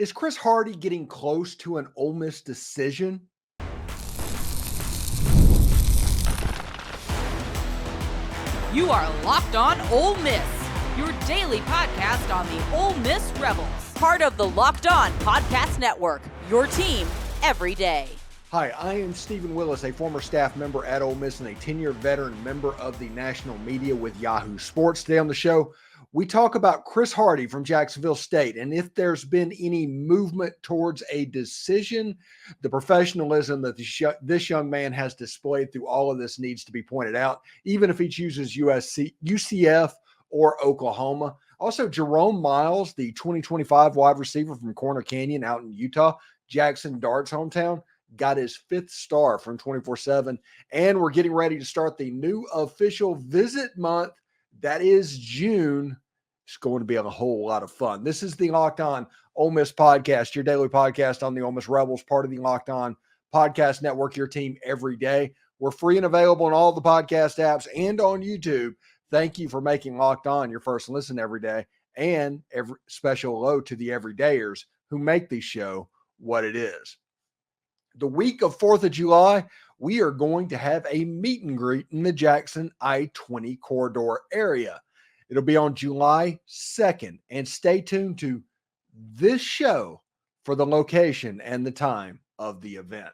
Is Chris Hardie getting close to an Ole Miss decision? You are Locked On Ole Miss, your daily podcast on the Ole Miss Rebels. Part of the Locked On Podcast Network, your team every day. Hi, I am Stephen Willis, a former staff member at Ole Miss and a 10-year veteran member of the national media with Yahoo Sports. Today on the show, we talk about Chris Hardie from Jacksonville State and if there's been any movement towards a decision. The professionalism that this young man has displayed through all of this needs to be pointed out, even if he chooses UCF or Oklahoma. Also, Jerome Miles, the 2025 wide receiver from Corner Canyon out in Utah, Jackson Dart's hometown, got his 5th star from 24/7. And we're getting ready to start the new official visit month. That is June. It's going to be a whole lot of fun. This is the Locked On Ole Miss podcast, your daily podcast on the Ole Miss Rebels, part of the Locked On Podcast Network, your team every day. We're free and available on all the podcast apps and on YouTube. Thank you for making Locked On your first listen every day. And every special hello to the everydayers who make this show what it is. The week of 4th of July, we are going to have a meet and greet in the Jackson I-20 corridor area. It'll be on July 2nd, and stay tuned to this show for the location and the time of the event.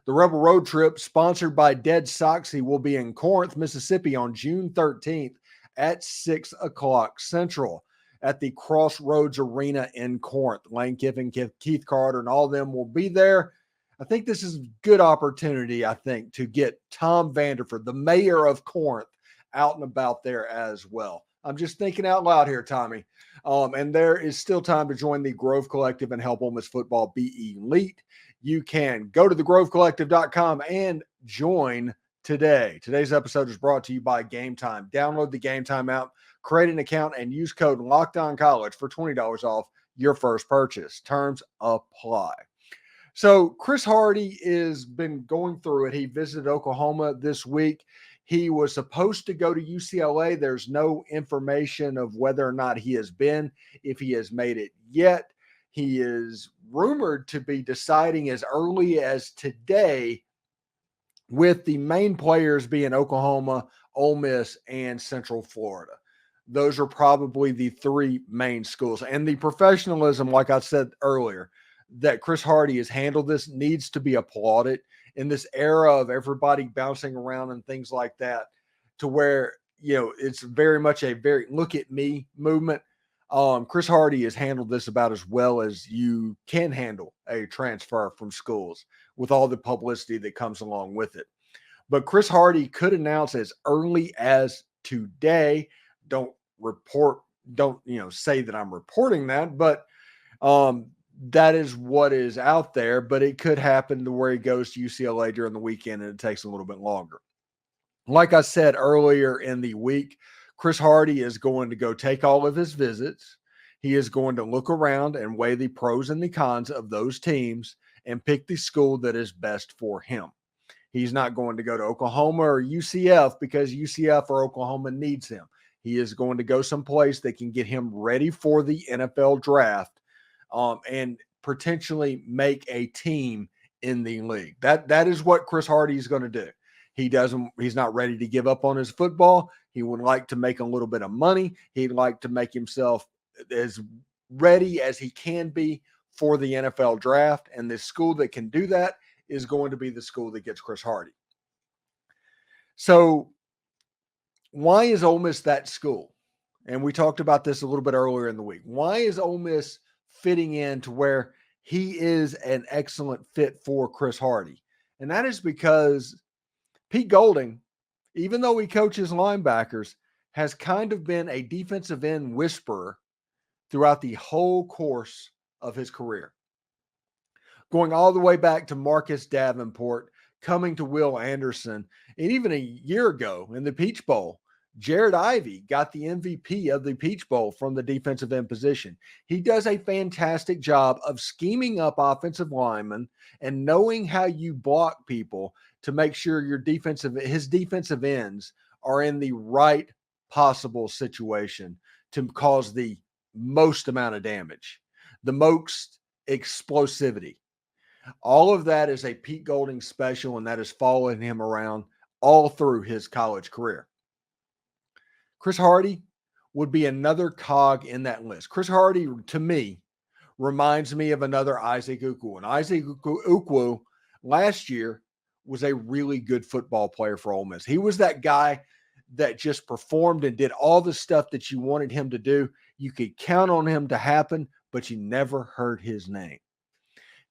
The Rebel Road Trip, sponsored by Dead Soxy, will be in Corinth, Mississippi on June 13th at 6 o'clock Central at the Crossroads Arena in Corinth. Lane Kiffin, Keith Carter, and all of them will be there. I think this is a good opportunity, to get Tom Vanderford, the mayor of Corinth, out and about there as well. I'm just thinking out loud here, Tommy. And there is still time to join the Grove Collective and help Ole Miss football be elite. You can go to thegrovecollective.com and join today. Today's episode is brought to you by Game Time. Download the Game Time app, create an account, and use code LOCKEDONCollege for $20 off your first purchase. Terms apply. So Chris Hardie has been going through it. He visited Oklahoma this week. He was supposed to go to UCLA. There's no information of whether or not he has been, if he has made it yet. He is rumored to be deciding as early as today, with the main players being Oklahoma, Ole Miss, and Central Florida. Those are probably the 3 main schools. And the professionalism, like I said earlier, that Chris Hardie has handled this needs to be applauded in this era of everybody bouncing around and things like that, to where, it's very much a very look at me movement. Chris Hardie has handled this about as well as you can handle a transfer from schools with all the publicity that comes along with it. But Chris Hardie could announce as early as today. Don't say that I'm reporting that, but that is what is out there, but it could happen to where he goes to UCLA during the weekend and it takes a little bit longer. Like I said earlier in the week, Chris Hardie is going to go take all of his visits. He is going to look around and weigh the pros and the cons of those teams and pick the school that is best for him. He's not going to go to Oklahoma or UCF because UCF or Oklahoma needs him. He is going to go someplace that can get him ready for the NFL draft, and potentially make a team in the league. That is what Chris Hardie is going to do. He's not ready to give up on his football. He would like to make a little bit of money. He'd like to make himself as ready as he can be for the NFL draft. And the school that can do that is going to be the school that gets Chris Hardie. So why is Ole Miss that school? And we talked about this a little bit earlier in the week. Why is Ole Miss fitting in to where he is an excellent fit for Chris Hardie? And that is because Pete Golding, even though he coaches linebackers, has kind of been a defensive end whisperer throughout the whole course of his career. Going all the way back to Marcus Davenport, coming to Will Anderson, and even a year ago in the Peach Bowl, Jared Ivey got the MVP of the Peach Bowl from the defensive end position. He does a fantastic job of scheming up offensive linemen and knowing how you block people to make sure his defensive ends are in the right possible situation to cause the most amount of damage. The most explosivity. All of that is a Pete Golding special, and that is following him around all through his college career. Chris Hardie would be another cog in that list. Chris Hardie, to me, reminds me of another Isaac Ukwu. And Isaac Ukwu last year was a really good football player for Ole Miss. He was that guy that just performed and did all the stuff that you wanted him to do. You could count on him to happen, but you never heard his name.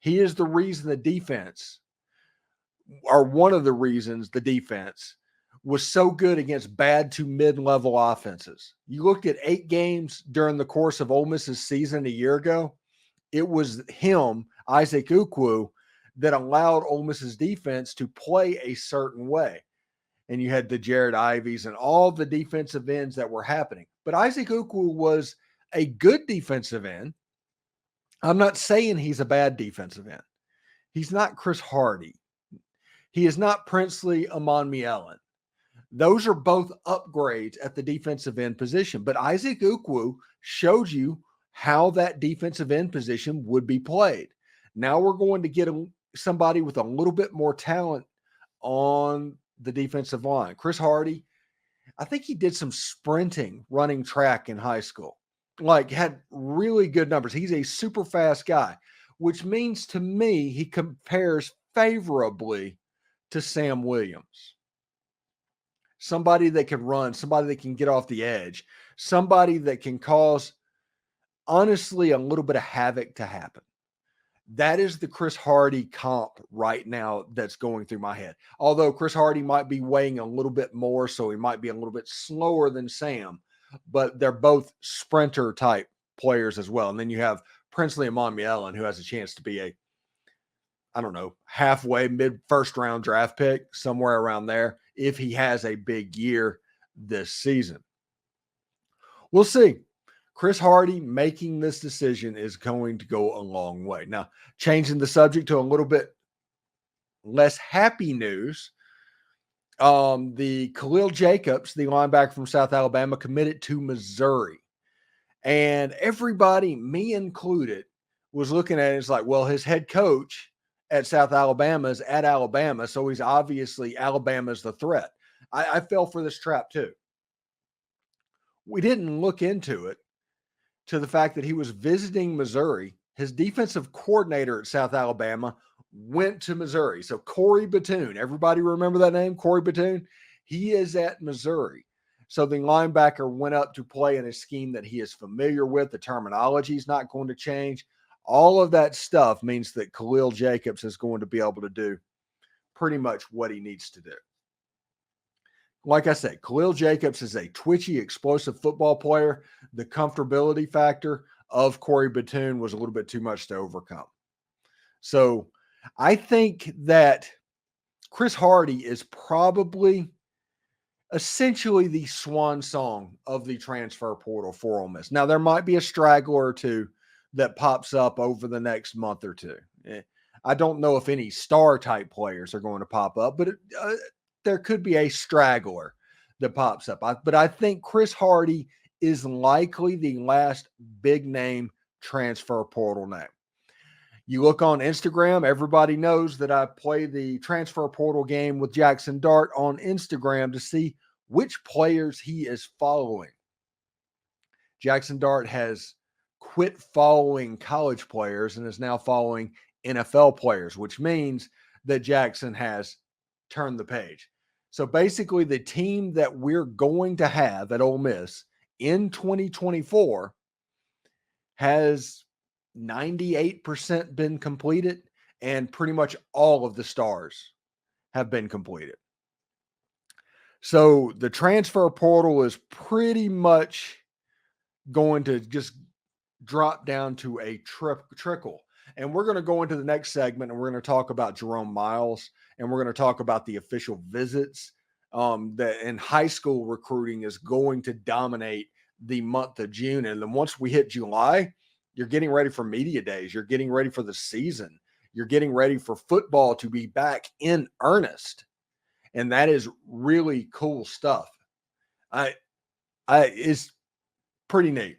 He is the reason the defense, or one of the reasons the defense, was so good against bad to mid-level offenses. You looked at 8 games during the course of Ole Miss's season a year ago. It was him, Isaac Ukwu, that allowed Ole Miss's defense to play a certain way. And you had the Jared Ivies and all the defensive ends that were happening. But Isaac Ukwu was a good defensive end. I'm not saying he's a bad defensive end. He's not Chris Hardie. He is not Princely Amonmielen. Those are both upgrades at the defensive end position. But Isaac Ukwu showed you how that defensive end position would be played. Now we're going to get somebody with a little bit more talent on the defensive line. Chris Hardie, I think he did some sprinting, running track in high school. Like, had really good numbers. He's a super fast guy, which means to me he compares favorably to Sam Williams. Somebody that can run, somebody that can get off the edge, somebody that can cause, honestly, a little bit of havoc to happen. That is the Chris Hardie comp right now that's going through my head. Although Chris Hardie might be weighing a little bit more, so he might be a little bit slower than Sam, but they're both sprinter type players as well. And then you have Princely Amonmielen, who has a chance to be halfway mid-first round draft pick, somewhere around there, if he has a big year this season. We'll see. Chris Hardie making this decision is going to go a long way. Now, changing the subject to a little bit less happy news, the Khalil Jacobs, the linebacker from South Alabama, committed to Missouri. And everybody, me included, was looking at it as like, well, his head coach at South Alabama is at Alabama, so he's obviously Alabama's the threat. I fell for this trap too. We didn't look into it, to the fact that he was visiting Missouri. His defensive coordinator at South Alabama went to Missouri. So Corey Battoon, everybody remember that name, Corey Battoon? He is at Missouri. So the linebacker went up to play in a scheme that he is familiar with. The terminology is not going to change. All of that stuff means that Khalil Jacobs is going to be able to do pretty much what he needs to do. Like I said, Khalil Jacobs is a twitchy, explosive football player. The comfortability factor of Corey Battoon was a little bit too much to overcome. So I think that Chris Hardie is probably essentially the swan song of the transfer portal for Ole Miss. Now, there might be a straggler or two that pops up over the next month or two. I don't know if any star-type players are going to pop up, but there could be a straggler that pops up. But I think Chris Hardie is likely the last big-name transfer portal name. You look on Instagram, everybody knows that I play the transfer portal game with Jackson Dart on Instagram to see which players he is following. Jackson Dart has quit following college players and is now following NFL players, which means that Jackson has turned the page. So basically, the team that we're going to have at Ole Miss in 2024 has 98% been completed, and pretty much all of the stars have been completed. So the transfer portal is pretty much going to just drop down to a trickle. And we're going to go into the next segment, and we're going to talk about Jerome Miles, and we're going to talk about the official visits that in high school recruiting is going to dominate the month of June. And then once we hit July, you're getting ready for media days. You're getting ready for the season. You're getting ready for football to be back in earnest. And that is really cool stuff. It's pretty neat.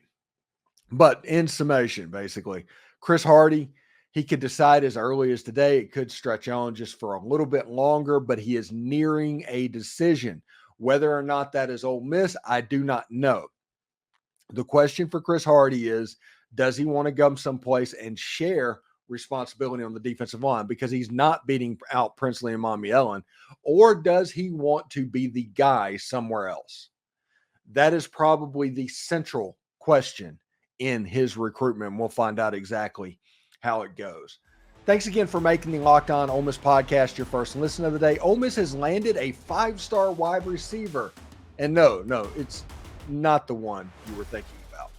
But in summation, basically, Chris Hardie He could decide as early as today. It could stretch on just for a little bit longer, but he is nearing a decision. Whether or not that is Ole Miss, I do not know. The question for Chris Hardie is, does he want to go someplace and share responsibility on the defensive line because he's not beating out Princely and Mommy Ellen, or does he want to be the guy somewhere else? That is probably the central question in his recruitment. We'll find out exactly how it goes. Thanks again for making the Locked On Ole Miss podcast your first listen of the day. Ole Miss has landed a 5-star wide receiver. And no, it's not the one you were thinking about.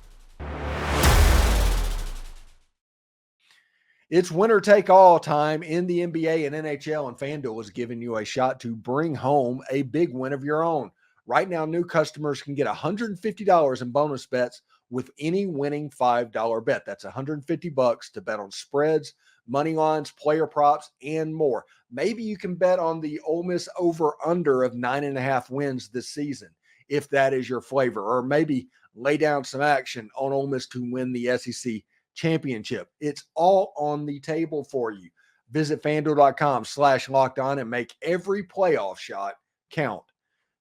It's winner take all time in the NBA and NHL, and FanDuel is giving you a shot to bring home a big win of your own. Right now, new customers can get $150 in bonus bets with any winning $5 bet. That's $150 to bet on spreads, money lines, player props, and more. Maybe you can bet on the Ole Miss over-under of 9.5 wins this season, if that is your flavor, or maybe lay down some action on Ole Miss to win the SEC championship. It's all on the table for you. Visit FanDuel.com/lockedon and make every playoff shot count.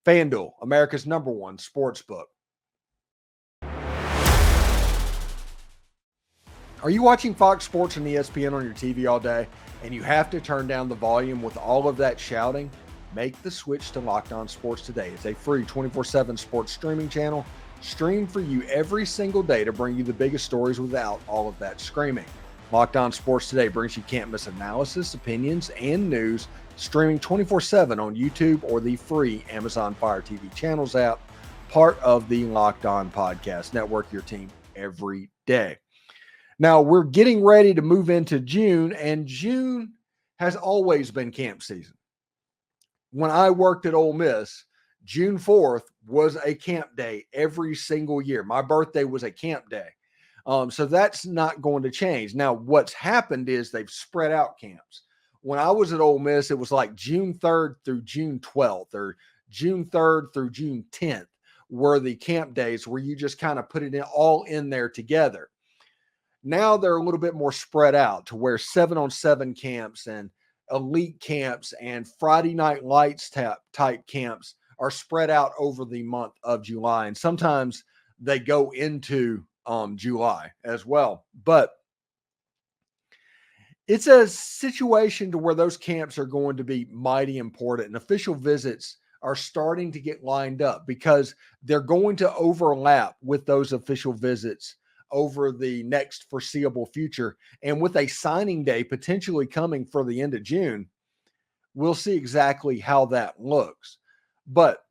FanDuel, America's #1 sportsbook. Are you watching Fox Sports and ESPN on your TV all day and you have to turn down the volume with all of that shouting? Make the switch to Locked On Sports today. It's a free 24/7 sports streaming channel streamed for you every single day to bring you the biggest stories without all of that screaming. Locked On Sports Today brings you can't-miss analysis, opinions, and news, streaming 24/7 on YouTube or the free Amazon Fire TV channels app, part of the Locked On Podcast Network, your team every day. Now, we're getting ready to move into June, and June has always been camp season. When I worked at Ole Miss, June 4th was a camp day every single year. My birthday was a camp day. So that's not going to change. Now, what's happened is they've spread out camps. When I was at Ole Miss, it was like June 3rd through June 12th or June 3rd through June 10th were the camp days where you just kind of put it all in there together. Now they're a little bit more spread out to where 7-on-7 camps and elite camps and Friday Night Lights type camps are spread out over the month of July. And sometimes they go into July as well. But it's a situation to where those camps are going to be mighty important, and official visits are starting to get lined up because they're going to overlap with those official visits over the next foreseeable future. And with a signing day potentially coming for the end of June, we'll see exactly how that looks. But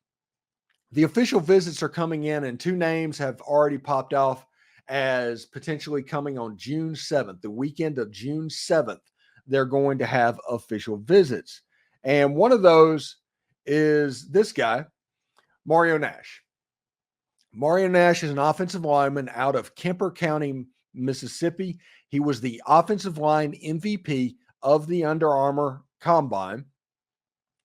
the official visits are coming in, and 2 names have already popped off as potentially coming on June 7th, the weekend of June 7th. They're going to have official visits. And one of those is this guy, Mario Nash. Mario Nash is an offensive lineman out of Kemper County, Mississippi. He was the offensive line MVP of the Under Armour Combine.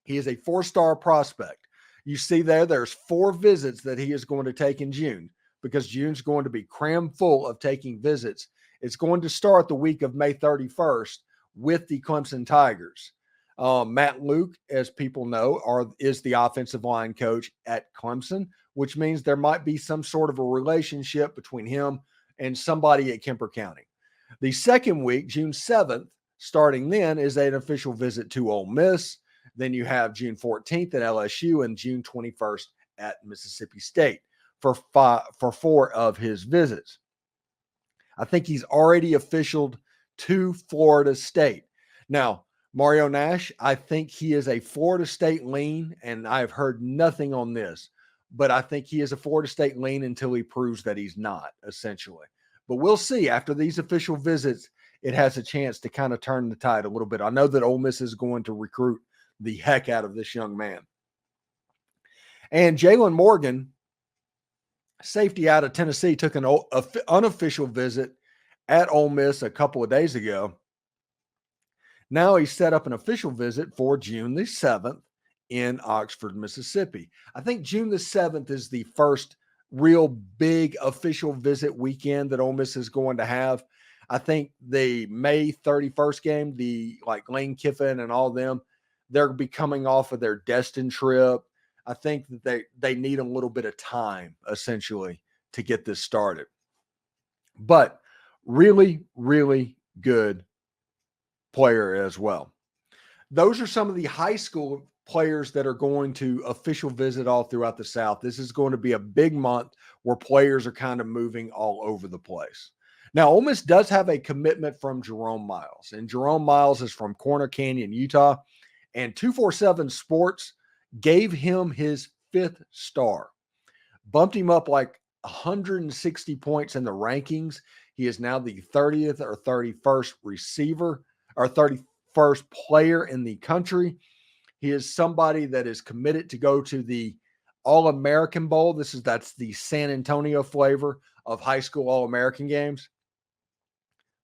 He is a 4-star prospect. You see there's 4 visits that he is going to take in June, because June's going to be crammed full of taking visits. It's going to start the week of May 31st with the Clemson Tigers. Matt Luke, as people know, is the offensive line coach at Clemson, which means there might be some sort of a relationship between him and somebody at Kemper County. The second week, June 7th, starting then, is an official visit to Ole Miss. Then you have June 14th at LSU and June 21st at Mississippi State for 4 of his visits. I think he's already officialed to Florida State. Now, Mario Nash, I think he is a Florida State lean, and I've heard nothing on this, but I think he is a Florida State lean until he proves that he's not, essentially. But we'll see. After these official visits, it has a chance to kind of turn the tide a little bit. I know that Ole Miss is going to recruit the heck out of this young man. And Jalen Morgan, safety out of Tennessee, took an unofficial visit at Ole Miss a couple of days ago. Now he set up an official visit for June the 7th in Oxford, Mississippi. I think June the 7th is the first real big official visit weekend that Ole Miss is going to have. I think the May 31st game, Lane Kiffin and all them, they're be coming off of their Destin trip. I think that they need a little bit of time, essentially, to get this started. But really, really good player as well. Those are some of the high school players that are going to official visit all throughout the South. This is going to be a big month where players are kind of moving all over the place. Now, Ole Miss does have a commitment from Jerome Miles, and Jerome Miles is from Corner Canyon, Utah, and 247 Sports gave him his 5th star, bumped him up like 160 points in the rankings. He is now the 30th or 31st receiver or 31st player in the country. He is somebody that is committed to go to the All-American Bowl. That's the San Antonio flavor of high school All-American games.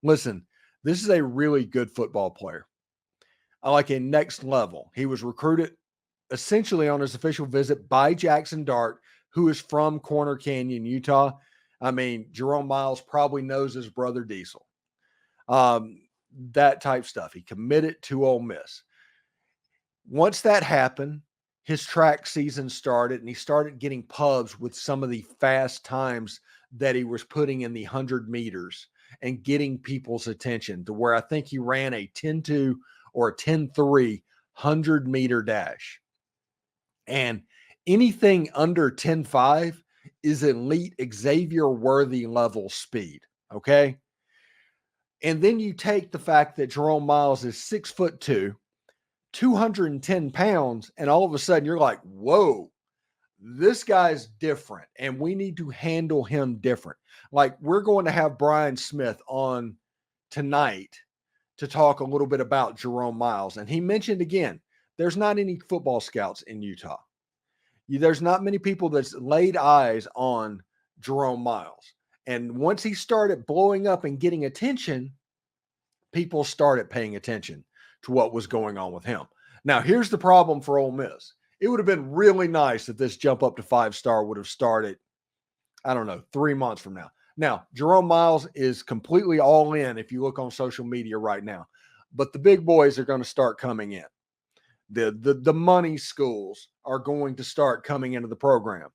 Listen, this is a really good football player. I like a next level. He was recruited essentially on his official visit by Jackson Dart, who is from Corner Canyon, Utah. I mean, Jerome Miles probably knows his brother Diesel. That type stuff. He committed to Ole Miss. Once that happened, his track season started, and he started getting pubs with some of the fast times that he was putting in the 100 meters and getting people's attention to where I think he ran a 10-2 or a 10-3 100-meter dash. And anything under 10-5 is elite Xavier-worthy level speed, okay? And then you take the fact that Jerome Miles is 6'2", 210 pounds, and all of a sudden you're like, whoa, this guy's different, and we need to handle him different. Like, we're going to have Brian Smith on tonight to talk a little bit about Jerome Miles. And he mentioned again, there's not any football scouts in Utah. There's not many people that's laid eyes on Jerome Miles. And once he started blowing up and getting attention, people started paying attention to what was going on with him. Now, here's the problem for Ole Miss. It would have been really nice if this jump up to 5-star would have started, 3 months from now. Now, Jerome Miles is completely all in if you look on social media right now. But the big boys are going to start coming in. The money schools are going to start coming into the program.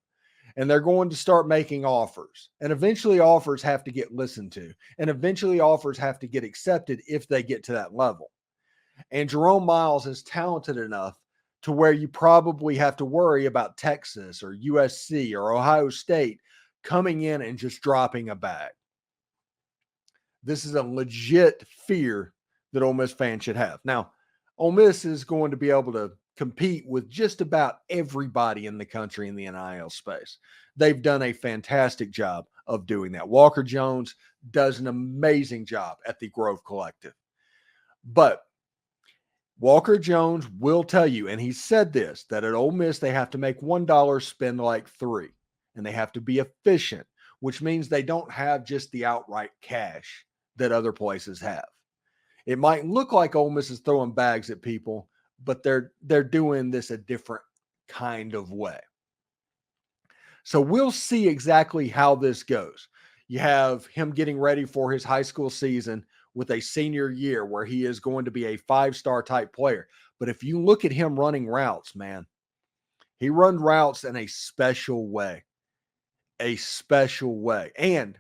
And they're going to start making offers. And eventually offers have to get listened to. And eventually offers have to get accepted if they get to that level. And Jerome Miles is talented enough to where you probably have to worry about Texas or USC or Ohio State coming in and just dropping a bag. This is a legit fear that Ole Miss fans should have. Now, Ole Miss is going to be able to compete with just about everybody in the country in the NIL space. They've done a fantastic job of doing that. Walker Jones does an amazing job at the Grove Collective. But Walker Jones will tell you, and he said this, that at Ole Miss they have to make $1 spend like $3. And they have to be efficient, which means they don't have just the outright cash that other places have. It might look like Ole Miss is throwing bags at people, but they're doing this a different kind of way. So we'll see exactly how this goes. You have him getting ready for his high school season with a senior year where he is going to be a 5-star type player. But if you look at him running routes, man, he runs routes in a special way. A special way. And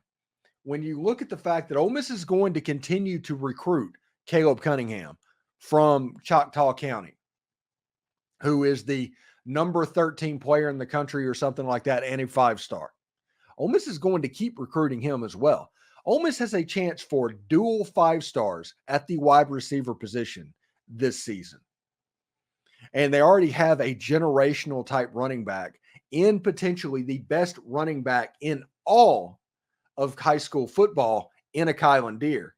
when you look at the fact that Ole Miss is going to continue to recruit Caleb Cunningham from Choctaw County, who is the number 13 player in the country or something like that, and a 5-star. Ole Miss is going to keep recruiting him as well. Ole Miss has a chance for dual 5-stars at the wide receiver position this season. And they already have a generational type running back in potentially the best running back in all of high school football in a Kylan Deere.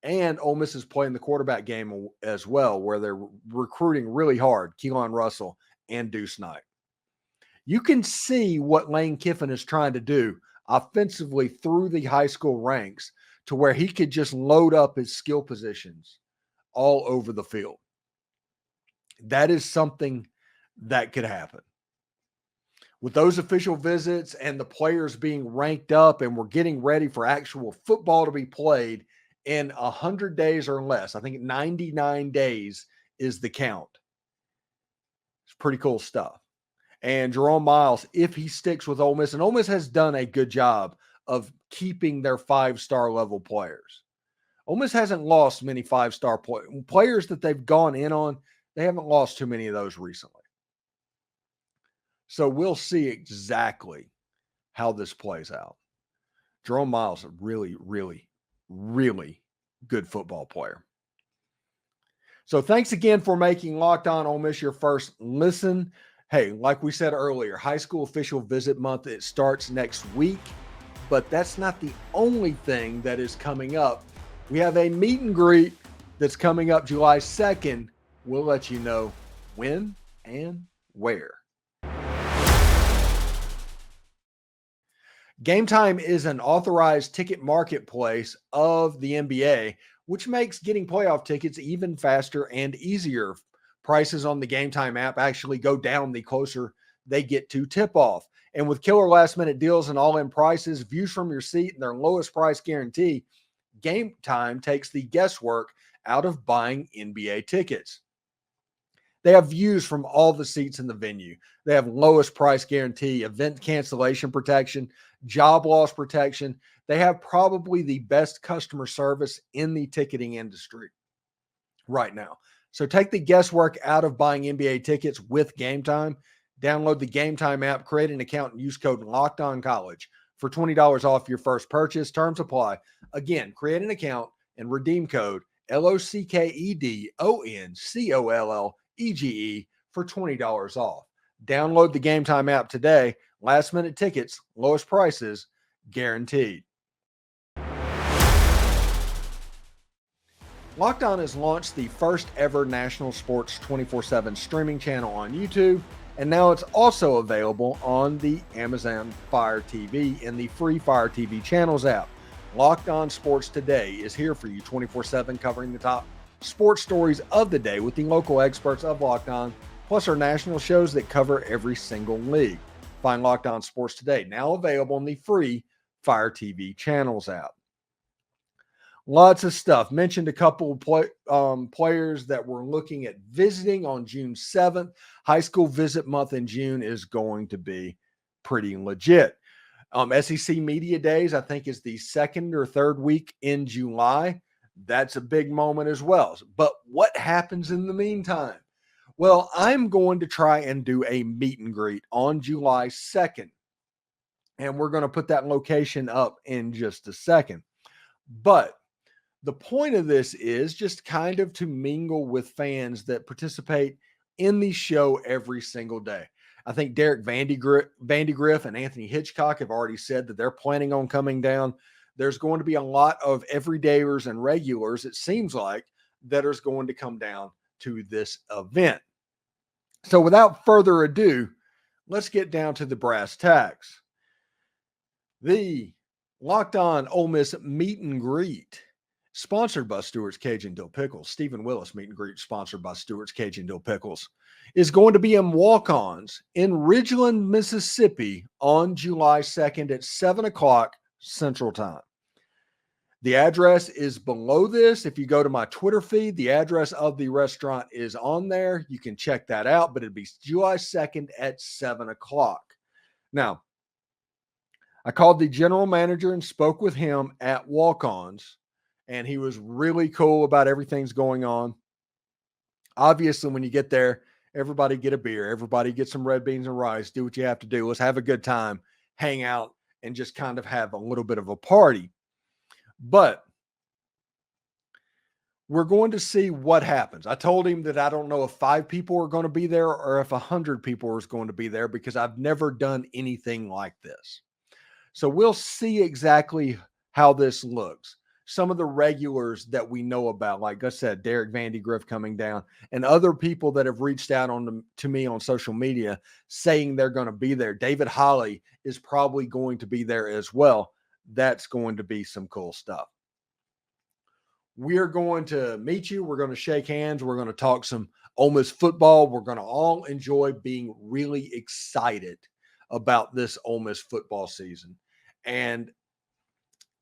And Ole Miss is playing the quarterback game as well, where they're recruiting really hard, Keelan Russell and Deuce Knight. You can see what Lane Kiffin is trying to do offensively through the high school ranks to where he could just load up his skill positions all over the field. That is something that could happen. With those official visits and the players being ranked up and we're getting ready for actual football to be played in 100 days or less. I think 99 days is the count. It's pretty cool stuff. And Jerome Miles, if he sticks with Ole Miss, and Ole Miss has done a good job of keeping their 5-star level players. Ole Miss hasn't lost many 5-star players that they've gone in on. They haven't lost too many of those recently. So we'll see exactly how this plays out. Jerome Miles, a really, really, really good football player. So thanks again for making Locked On Ole Miss your first listen. Hey, like we said earlier, high school official visit month, it starts next week, but that's not the only thing that is coming up. We have a meet and greet that's coming up July 2nd. We'll let you know when and where. Game Time is an authorized ticket marketplace of the NBA, which makes getting playoff tickets even faster and easier. Prices on the Game Time app actually go down the closer they get to tip-off. And with killer last-minute deals and all-in prices, views from your seat, and their lowest price guarantee, Game Time takes the guesswork out of buying NBA tickets. They have views from all the seats in the venue. They have lowest price guarantee, event cancellation protection, job loss protection. They have probably the best customer service in the ticketing industry right now. So take the guesswork out of buying NBA tickets with Game Time. Download the Game Time app, create an account, and use code LOCKEDONCollege for $20 off your first purchase. Terms apply. Again, create an account and redeem code LOCKEDONCOLLEGE for $20 off. Download the Game Time app today. Last minute tickets, lowest prices guaranteed. Locked On has launched the first ever national sports 24/7 streaming channel on YouTube, and now it's also available on the Amazon Fire TV and the free Fire TV channels app. Locked On Sports Today is here for you 24/7, covering the top sports stories of the day with the local experts of Locked On, plus our national shows that cover every single league. Find Locked On Sports Today, now available in the free Fire TV channels app. Lots of stuff. Mentioned a couple of players that we're looking at visiting on June 7th. High school visit month in June is going to be pretty legit. SEC Media Days, I think, is the second or third week in July. That's a big moment as well. But what happens in the meantime? Well, I'm going to try and do a meet and greet on July 2nd. And we're going to put that location up in just a second. But the point of this is just kind of to mingle with fans that participate in the show every single day. I think Derek Vandegrift and Anthony Hitchcock have already said that they're planning on coming down. There's going to be a lot of everydayers and regulars, it seems like, that is going to come down to this event. So without further ado, let's get down to the brass tacks. The Locked On Ole Miss meet and greet, sponsored by Stewart's Cajun Dill Pickles. Stephen Willis meet and greet, sponsored by Stewart's Cajun Dill Pickles, is going to be in Walk-Ons in Ridgeland, Mississippi on July 2nd at 7 o'clock Central Time. The address is below this. If you go to my Twitter feed, the address of the restaurant is on there. You can check that out, but it'll be July 2nd at 7 o'clock. Now, I called the general manager and spoke with him at Walk-Ons, and he was really cool about everything's going on. Obviously, when you get there, everybody get a beer. Everybody get some red beans and rice. Do what you have to do. Let's have a good time, hang out, and just kind of have a little bit of a party. But we're going to see what happens. I told him that I don't know if 5 people are going to be there or if 100 people are going to be there, because I've never done anything like this. So we'll see exactly how this looks. Some of the regulars that we know about, like I said, Derek Vandegrift coming down, and other people that have reached out to me on social media saying they're going to be there. David Holly is probably going to be there as well. That's going to be some cool stuff. We're going to meet you. We're going to shake hands. We're going to talk some Ole Miss football. We're going to all enjoy being really excited about this Ole Miss football season. And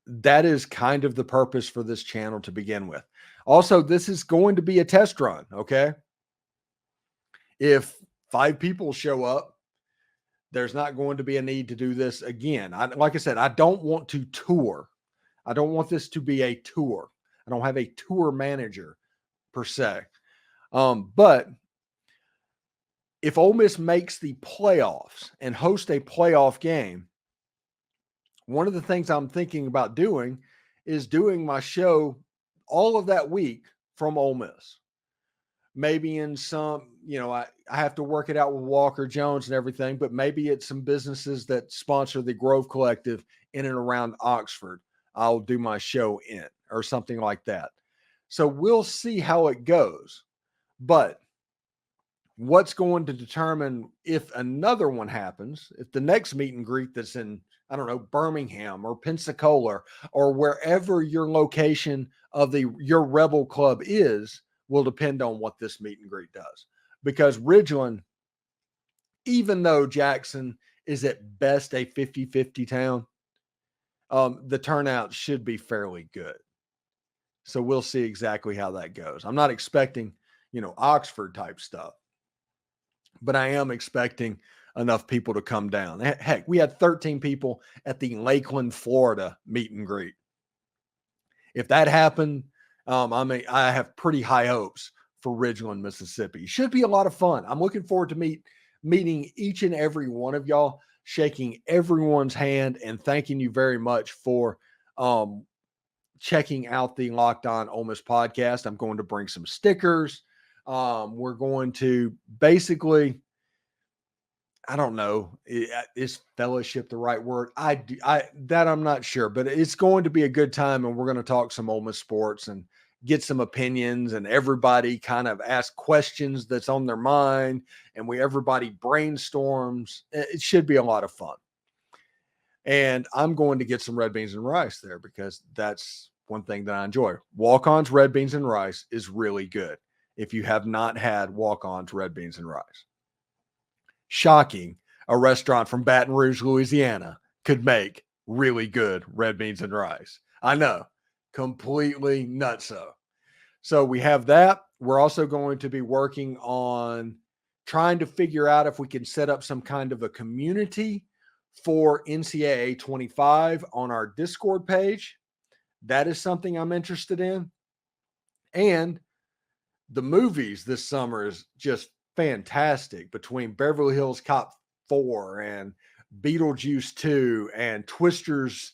that is kind of the purpose for this channel to begin with. Also, this is going to be a test run, okay? If 5 people show up, there's not going to be a need to do this again. Like I said, I don't want to tour. I don't want this to be a tour. I don't have a tour manager per se. But if Ole Miss makes the playoffs and host a playoff game, one of the things I'm thinking about doing is doing my show all of that week from Ole Miss. Maybe in some, I have to work it out with Walker Jones and everything, but maybe it's some businesses that sponsor the Grove Collective in and around Oxford. I'll do my show in or something like that. So we'll see how it goes. But what's going to determine if another one happens, if the next meet and greet that's in, I don't know, Birmingham or Pensacola or wherever your location of your Rebel Club is, will depend on what this meet and greet does. Because Ridgeland, even though Jackson is at best a 50-50 town, the turnout should be fairly good. So we'll see exactly how that goes. I'm not expecting, Oxford type stuff, but I am expecting enough people to come down. Heck, we had 13 people at the Lakeland, Florida meet and greet. If that happened, I have pretty high hopes for Ridgeland, Mississippi. Should be a lot of fun. I'm looking forward to meeting each and every one of y'all, shaking everyone's hand, and thanking you very much for checking out the Locked On Ole Miss podcast. I'm going to bring some stickers. We're going to basically, I don't know, is fellowship the right word? I'm not sure, but it's going to be a good time, and we're going to talk some Ole Miss sports and get some opinions, and everybody kind of ask questions that's on their mind, and everybody brainstorms. It should be a lot of fun. And I'm going to get some red beans and rice there because that's one thing that I enjoy. Walk-On's red beans and rice is really good. If you have not had Walk-On's red beans and rice. Shocking, a restaurant from Baton Rouge, Louisiana could make really good red beans and rice. I know, completely nutso. So we have that. We're also going to be working on trying to figure out if we can set up some kind of a community for NCAA 25 on our Discord page. That is something I'm interested in. And the movies this summer is just fantastic between Beverly Hills Cop 4 and Beetlejuice 2 and Twisters.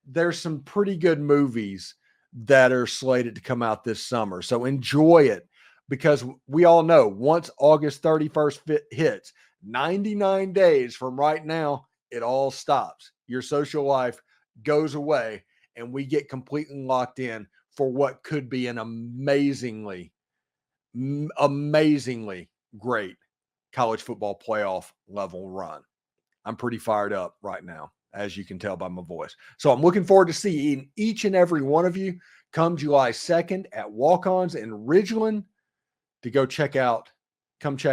There's some pretty good movies that are slated to come out this summer. So enjoy it, because we all know once August 31st hits, 99 days from right now, it all stops. Your social life goes away, and we get completely locked in for what could be an amazingly great college football playoff level run. I'm pretty fired up right now, as you can tell by my voice. So I'm looking forward to seeing each and every one of you come July 2nd at Walk-Ons in Ridgeland to come check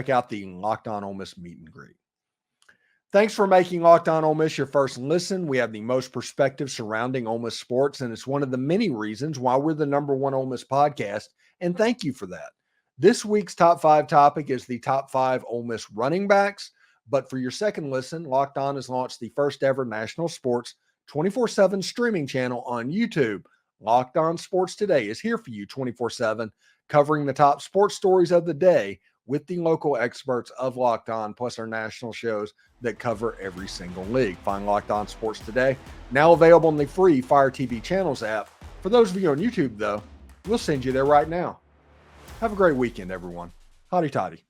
out the Locked On Ole Miss meet and greet. Thanks for making Locked On Ole Miss your first listen. We have the most perspective surrounding Ole Miss sports, and it's one of the many reasons why we're the number one Ole Miss podcast, and thank you for that. This week's top 5 topic is the top 5 Ole Miss running backs, but for your second listen, Locked On has launched the first ever national sports 24/7 streaming channel on YouTube. Locked On Sports Today is here for you 24/7, covering the top sports stories of the day with the local experts of Locked On, plus our national shows that cover every single league. Find Locked On Sports Today, now available in the free Fire TV Channels app. For those of you on YouTube, though, we'll send you there right now. Have a great weekend, everyone. Hotty toddy.